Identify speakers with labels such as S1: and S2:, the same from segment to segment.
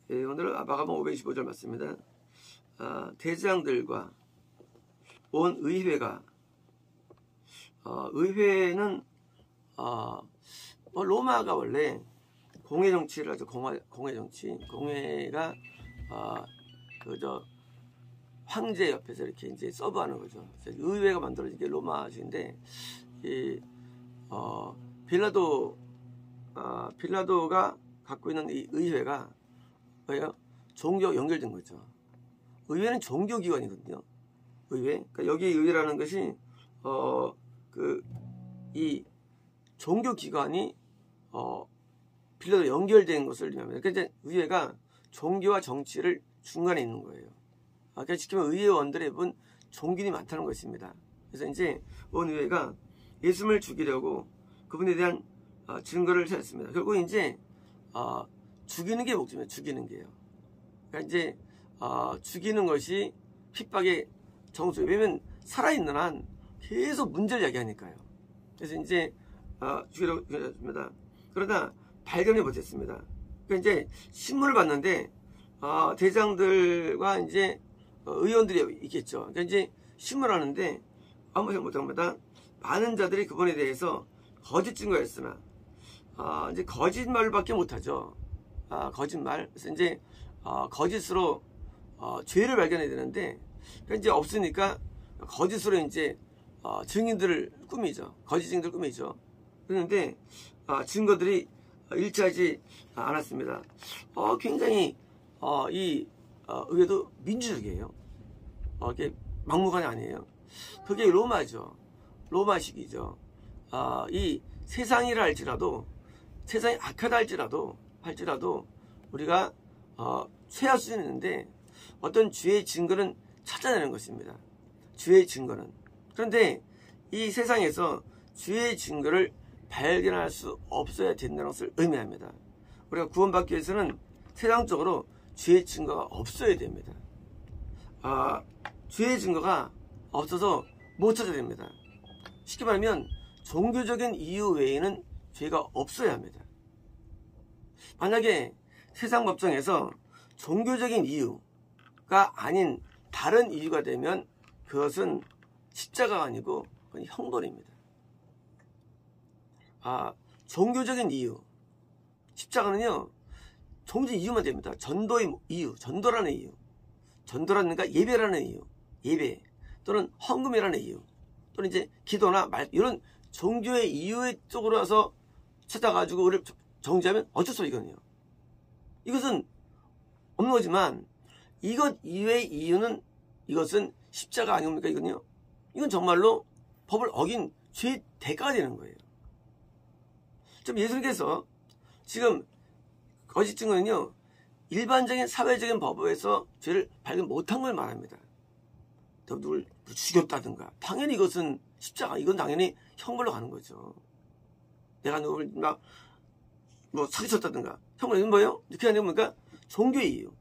S1: 오늘은 마가복음 525절 말씀입니다. 대제장들과 온 의회가 의회는 로마가 원래 공회 정치를 하죠. 공회 정치. 공회가 그저 황제 옆에서 이렇게 이제 서브하는 거죠. 의회가 만들어진 게 로마식인데 빌라도가 갖고 있는 이 의회가 뭐예요? 종교 연결된 거죠. 의회는 종교기관이거든요. 의회. 그러니까 여기 의회라는 것이 이 종교기관이 빌라도 연결된 것을 의미합니다. 그러니까 의회가 종교와 정치를 중간에 있는 거예요. 그러니까 지금 의회원들의 분 종균이 많다는 것입니다. 그래서 이제 온 의회가 예수님을 죽이려고 그분에 대한 증거를 찾았습니다. 결국 이제 죽이는 게 목적이에요. 죽이는 게요. 그러니까 이제 죽이는 것이 핍박의 정수예요. 왜냐면 살아있는 한 계속 문제를 야기하니까요. 그래서 이제 죽이려고 했습니다. 그러다 발견을 못했습니다. 그러니까 이제 신문을 봤는데 대장들과 이제 의원들이 있겠죠. 그러니까 이제 신문을 하는데 아무 생각 못한 겁니다. 많은 자들이 그분에 대해서 거짓 증거였으나 이제 거짓말밖에 못하죠. 거짓말. 그래서 이제 거짓으로 죄를 발견해야 되는데 그러니까 이제 없으니까 거짓으로 이제 증인들을 꾸미죠. 거짓 증인들을 꾸미죠. 그런데 증거들이 일치하지 않았습니다. 굉장히 이 의회도 민주적이에요. 이게 막무가내 아니에요. 그게 로마죠. 로마식이죠. 이 세상이라 할지라도 세상이 악하다 할지라도 우리가 최하 수준이 있는데 어떤 죄의 증거는 찾아내는 것입니다. 죄의 증거는. 그런데 이 세상에서 죄의 증거를 발견할 수 없어야 된다는 것을 의미합니다. 우리가 구원받기 위해서는 세상적으로 죄의 증거가 없어야 됩니다. 죄의 증거가 없어서 못 찾아야 됩니다. 쉽게 말하면 종교적인 이유 외에는 죄가 없어야 합니다. 만약에 세상 법정에서 종교적인 이유가 아닌 다른 이유가 되면 그것은 십자가가 아니고 그건 형벌입니다. 종교적인 이유, 십자가는요 종교적인 이유만 됩니다. 전도의 이유, 전도라는 이유, 전도라는가 예배라는 이유, 예배 또는 헌금이라는 이유 또는 이제 기도나 말 이런 종교의 이유의 쪽으로 와서 찾아가지고 우리를 정지하면 어쩔 수 없거든요. 이것은 없는 거지만 이것 이외의 이유는 이것은 십자가 아닙니까? 이건요. 이건 정말로 법을 어긴 죄의 대가가 되는 거예요. 좀 예수님께서 지금 거짓 증거는요 일반적인 사회적인 법에서 죄를 발견 못한 걸 말합니다. 누굴 죽였다든가 당연히 이것은 십자가 이건 당연히 형벌로 가는 거죠. 내가 누굴 막 사기쳤다든가 형벌 이건 뭐예요? 그게 아니라 뭡니까? 종교의 이유.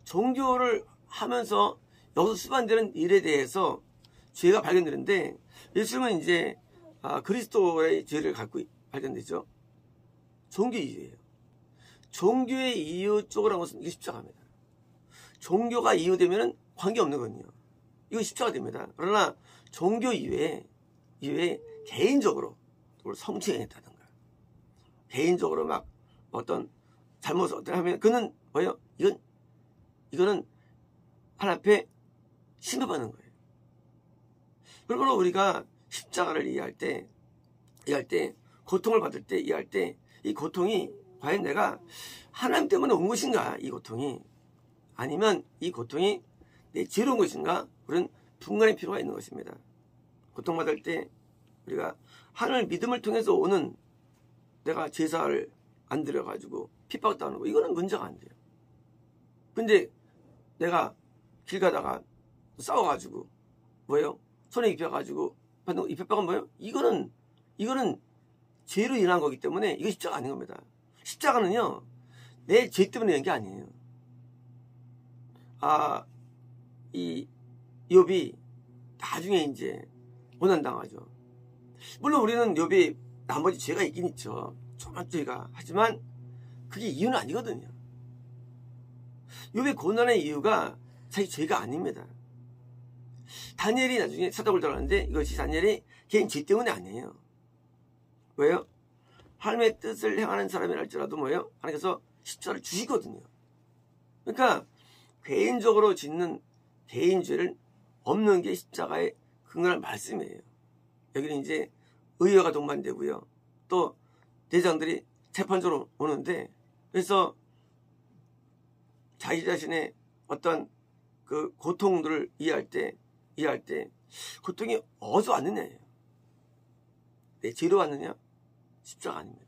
S1: 종교를 하면서 여기서 수반되는 일에 대해서 죄가 발견되는데 예수님은 이제 그리스도의 죄를 갖고 발견되죠. 종교의 이유예요. 종교의 이유 쪽으로 한 것은 이게 십자가입니다. 종교가 이유되면 관계없는 거거든요. 이거 십자가 됩니다. 그러나 종교 이외에 개인적으로 성추행했다든가 개인적으로 막 어떤 잘못을 어떻게 하면 그는 뭐예요? 이거는 하나님 앞에 심판받는 거예요. 그러므로 우리가 십자가를 이해할 때 고통을 받을 때 이해할 때 이 고통이 과연 내가 하나님 때문에 온 것인가 이 고통이 아니면 이 고통이 내 죄로 온 것인가 그런 분간의 필요가 있는 것입니다. 고통받을 때 우리가 하나님의 믿음을 통해서 오는 내가 제사를 안 드려가지고 핍박당하는 거 이거는 문제가 안 돼요. 근데 내가 길 가다가 싸워가지고 뭐예요? 손에 입혀가지고 받는 이 핍박은 뭐예요? 이거는 죄로 인한 거기 때문에 이거 십자가 아닌 겁니다. 십자가는요 내 죄 때문에 낸 게 아니에요. 이 욥이 나중에 이제 고난당하죠. 물론 우리는 욥이 나머지 죄가 있긴 있죠. 조그만 죄가. 하지만 그게 이유는 아니거든요. 욥의 고난의 이유가 자기 죄가 아닙니다. 다니엘이 나중에 사독을 들어갔는데 이것이 다니엘이 개인 죄 때문에 아니에요. 왜요? 하나님의 뜻을 행하는 사람이랄지라도 뭐예요? 하나님께서 십자가를 주시거든요. 그러니까 개인적으로 짓는 개인 죄를 없는 게 십자가의 근거한 말씀이에요. 여기는 이제 의회가 동반되고요. 또 대장들이 재판적으로 오는데, 그래서 자기 자신의 어떤 그 고통들을 이해할 때 고통이 어디서 왔느냐예요. 내 죄로 왔느냐? 십자가 아닙니다.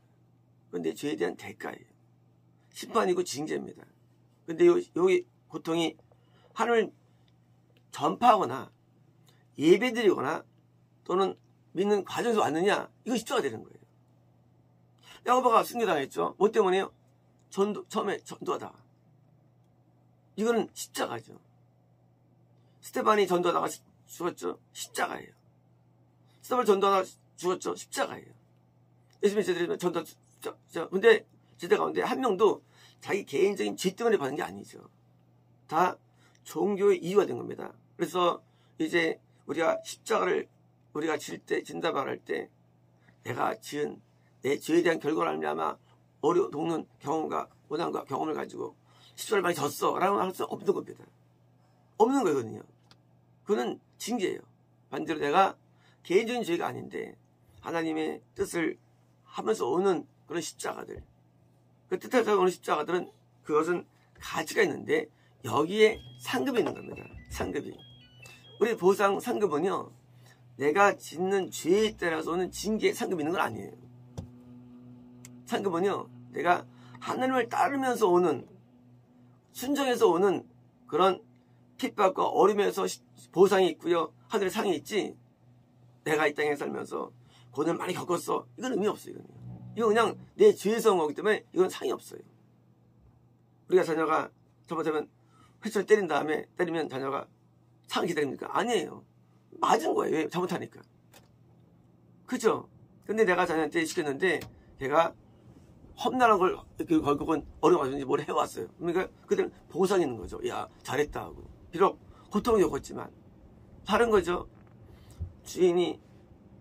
S1: 그건 내 죄에 대한 대가예요. 심판이고 징계입니다. 근데 여기 고통이 하나님을 전파하거나 예배드리거나 또는 믿는 과정에서 왔느냐? 이거 십자가 되는 거예요. 야고보가 순교당했죠. 뭐 때문에요? 처음에 전도하다가. 이거는 십자가죠. 스테반이 전도하다가 죽었죠. 십자가예요. 스테반이 전도하다가 죽었죠. 십자가예요. 예수님이 제대로 전도 십자가. 근데 제대 가운데 한 명도 자기 개인적인 죄 때문에 받은 게 아니죠. 다 종교의 이유가 된 겁니다. 그래서 이제 우리가 십자가를 우리가 진다 말할 때 내가 지은 내 죄에 대한 결과를 알면 어려 돕는 경험과 고난과 경험을 가지고 십자가를 많이 졌어 라고 할 수 없는 겁니다. 없는 거거든요. 그거는 징계예요. 반대로 내가 개인적인 죄가 아닌데 하나님의 뜻을 하면서 오는 그런 십자가들, 그 뜻을 따라 오는 십자가들은 그것은 가치가 있는데 여기에 상급이 있는 겁니다. 상급이. 우리 보상 상급은요, 내가 짓는 죄에 따라서 오는 징계에 상급이 있는 건 아니에요. 상급은요, 내가 하나님을 따르면서 오는, 순종해서 오는 그런 핍박과 어려움에서 보상이 있고요, 하늘의 상이 있지, 내가 이 땅에 살면서 고난을 많이 겪었어, 이건 의미 없어요. 이건 그냥 내 죄에서 온 거기 때문에 이건 상이 없어요. 우리가 자녀가 잘못하면 회초를 때린 다음에 때리면 자녀가 상을 기다립니까? 아니에요. 맞은 거예요. 왜? 잘못하니까. 그죠? 근데 내가 자녀한테 시켰는데 걔가 험난한 걸 결국은 어려워가지고 뭘 해왔어요. 그러니까 그들은 보상이 있는 거죠. 야, 잘했다 하고. 비록 고통을 겪었지만 다른 거죠. 주인이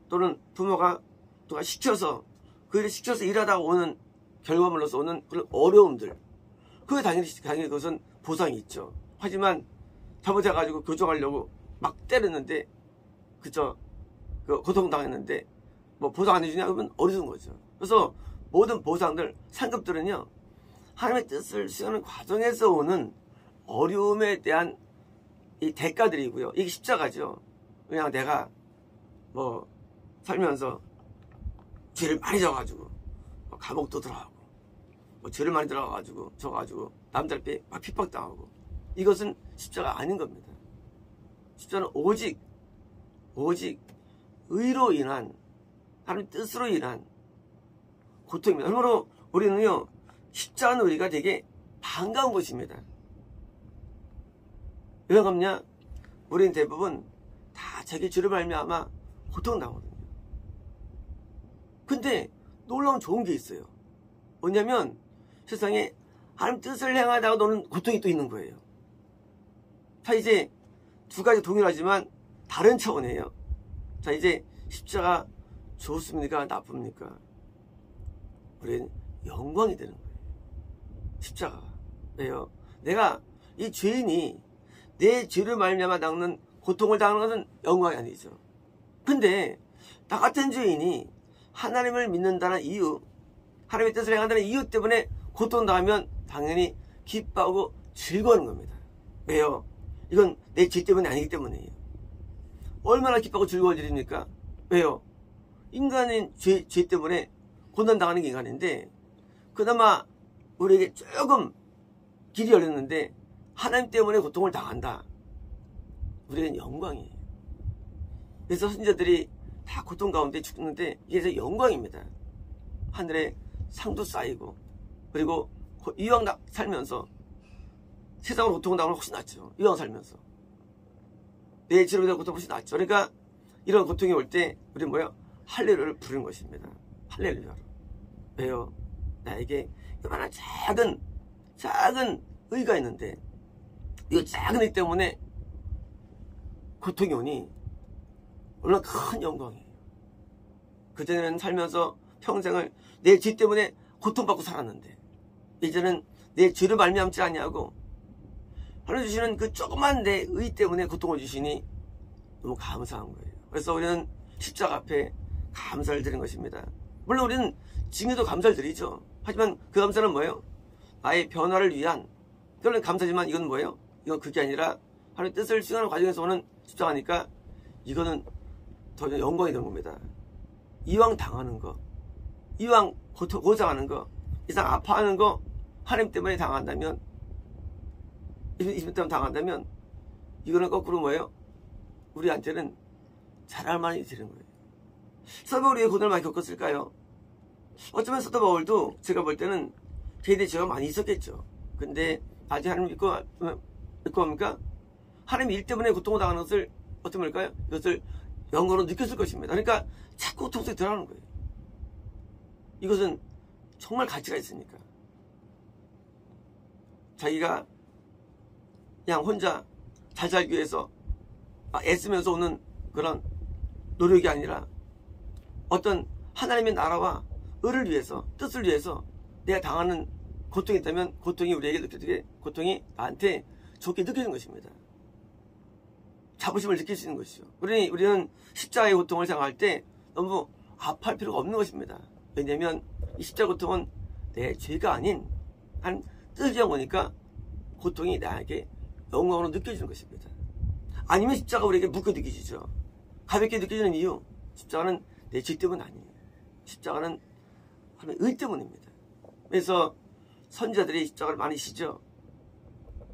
S1: 또는 부모가 누가 시켜서 그 일을 시켜서 일하다가 오는 결과물로서 오는 그런 어려움들, 그게 당연히 그것은 보상이 있죠. 하지만 잘못해가지고 교정하려고 막 때렸는데, 그죠? 그 고통당했는데 뭐 보상 안 해주냐? 그러면 어리석은 거죠. 그래서 모든 보상들, 상급들은요, 하나님의 뜻을 수행하는 과정에서 오는 어려움에 대한 이 대가들이고요. 이게 십자가죠. 그냥 내가 뭐 살면서 죄를 많이 져가지고 감옥도 들어가고 뭐 죄를 많이 들어가가지고 져가지고 남들한테 막 핍박당하고, 이것은 십자가 아닌 겁니다. 십자가는 오직 의로 인한, 하나님 뜻으로 인한 고통입니다. 그러므로 우리는요, 십자가는 우리가 되게 반가운 것입니다. 왜 반갑냐? 우리는 대부분 다 자기 죄를 말미암아 고통당하거든요. 근데 놀라운 좋은 게 있어요. 뭐냐면 세상에 하나님 뜻을 행하다가 너는 고통이 또 있는 거예요. 자, 이제 두 가지 동일하지만 다른 차원이에요. 자, 이제 십자가 좋습니까? 나쁩니까? 우리는 영광이 되는 거예요. 십자가가. 왜요? 내가 이 죄인이 내 죄를 말미암아 당하는 고통을 당하는 것은 영광이 아니죠. 근데 나 같은 죄인이 하나님을 믿는다는 이유, 하나님의 뜻을 행한다는 이유 때문에 고통당하면 당연히 기뻐하고 즐거워하는 겁니다. 왜요? 이건 내 죄 때문이 아니기 때문이에요. 얼마나 기뻐하고 즐거워질 일입니까? 왜요? 인간인 죄 때문에 고난당하는 게 인간인데, 그나마 우리에게 조금 길이 열렸는데 하나님 때문에 고통을 당한다. 우리에겐 영광이에요. 그래서 선지자들이 다 고통 가운데 죽는데 이게 영광입니다. 하늘에 상도 쌓이고, 그리고 이왕 살면서 세상으로 고통당하면 훨씬 낫죠. 이왕 살면서 내 죄로 인한 고통 훨씬 낫죠. 그러니까 이런 고통이 올 때 우리는 뭐예요? 할렐루야를 부르는 것입니다. 할렐루야로. 왜요? 나에게 이만한 작은 의가 있는데 이거 작은 일 때문에 고통이 오니 얼마나 큰 영광이에요. 그전에는 살면서 평생을 내 죄 때문에 고통받고 살았는데 이제는 내 죄를 말미암지 아니하고 하나님 주시는 그 조그만 내 의 때문에 고통을 주시니 너무 감사한 거예요. 그래서 우리는 십자가 앞에 감사를 드리는 것입니다. 물론 우리는 지금도 감사를 드리죠. 하지만 그 감사는 뭐예요? 나의 변화를 위한 그런 감사지만 이건 뭐예요? 이건 그게 아니라 하나님 뜻을 수행하는 과정에서 오는 십자가니까 이거는 더 영광이 되는 겁니다. 이왕 당하는 거, 이왕 고생하는 거, 이상 아파하는 거 하나님 때문에 당한다면, 예수님 때문에 당한다면 이거는 거꾸로 뭐예요? 우리한테는 잘할 만이 되는 거예요. 사도 바울이 왜 고난을 많이 겪었을까요? 어쩌면 사도 바울도 제가 볼 때는 죄에 대해 죄가 많이 있었겠죠. 근데 아직 하나님 믿고 뭡니까? 하나님 일 때문에 고통을 당하는 것을 어떻게 말할까요? 이것을 영광으로 느꼈을 것입니다. 그러니까 자꾸 고통 속에 들어가는 거예요. 이것은 정말 가치가 있으니까. 자기가 그냥 혼자 잘 살기 위해서 애쓰면서 오는 그런 노력이 아니라 어떤 하나님의 나라와 의를 위해서, 뜻을 위해서 내가 당하는 고통이 있다면 고통이 우리에게 느껴지게, 고통이 나한테 좋게 느껴지는 것입니다. 자부심을 느낄 수 있는 것이죠. 그러니 우리는 십자가의 고통을 생각할 때 너무 아파할 필요가 없는 것입니다. 왜냐하면 이 십자가 고통은 내 죄가 아닌 한 뜻을 위한 거니까 고통이 나에게 영광으로 느껴지는 것입니다. 아니면 십자가 우리에게 무겁게 느껴지죠. 가볍게 느껴지는 이유, 십자가는 내 죄 때문 아니에요. 십자가는 하나님의 의 때문입니다. 그래서 선지자들이 십자가를 많이 지죠.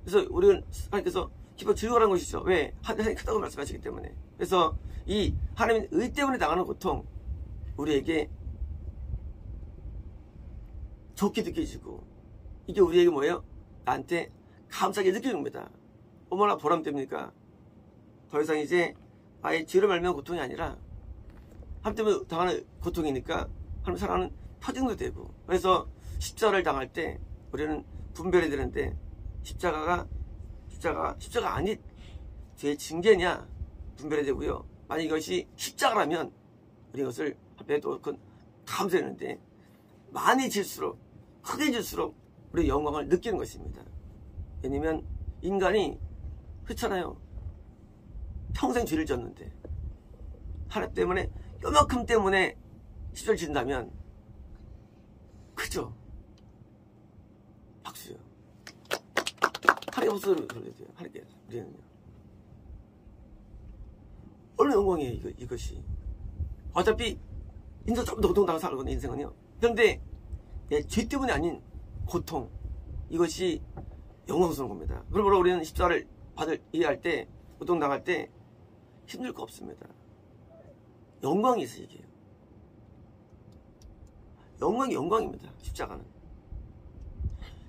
S1: 그래서 우리는 하나님께서 기뻐 즐거워하는 것이죠. 왜? 하나님이 크다고 말씀하시기 때문에. 그래서 이 하나님의 의 때문에 당하는 고통, 우리에게 좋게 느껴지고, 이게 우리에게 뭐예요? 나한테 감사하게 느껴집니다. 얼마나 보람됩니까? 더 이상 이제 나의 죄를 말미암은 고통이 아니라 하나님 때문에 당하는 고통이니까 하나님 사랑하는 표징도 되고, 그래서 십자가를 당할 때 우리는 분별해야 되는데 십자가가 아니 죄의 징계냐 분별해야 되고요. 만약 이것이 십자가라면 우리 이것을 앞에 또 감사했는데 많이 질수록, 크게 질수록 우리 영광을 느끼는 것입니다. 왜냐면 인간이 그렇잖아요. 평생 죄를 졌는데 하나님 때문에 요만큼 때문에 십자가를 진다면 크죠. 박수요. 하나님께 박수를 돌려야 돼요. 하나님께. 우리는요. 얼마나 영광이에요, 이것이. 어차피 인생 좀 더 고통당하고 살거든요, 인생은요. 그런데 내 죄 때문이 아닌 고통, 이것이 영광스러운 겁니다. 그러므로 우리는 십자가를 이해할 때, 고통당할 때 힘들 거 없습니다. 영광이 있어요, 이게. 영광입니다, 십자가는.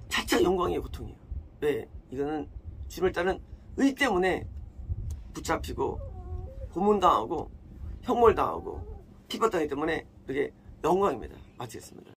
S1: 자체가 영광이에요, 고통이에요. 왜? 이거는 주님을 따른 의 때문에 붙잡히고 고문당하고 혐오를 당하고 핍박당하기 때문에 그게 영광입니다. 마치겠습니다.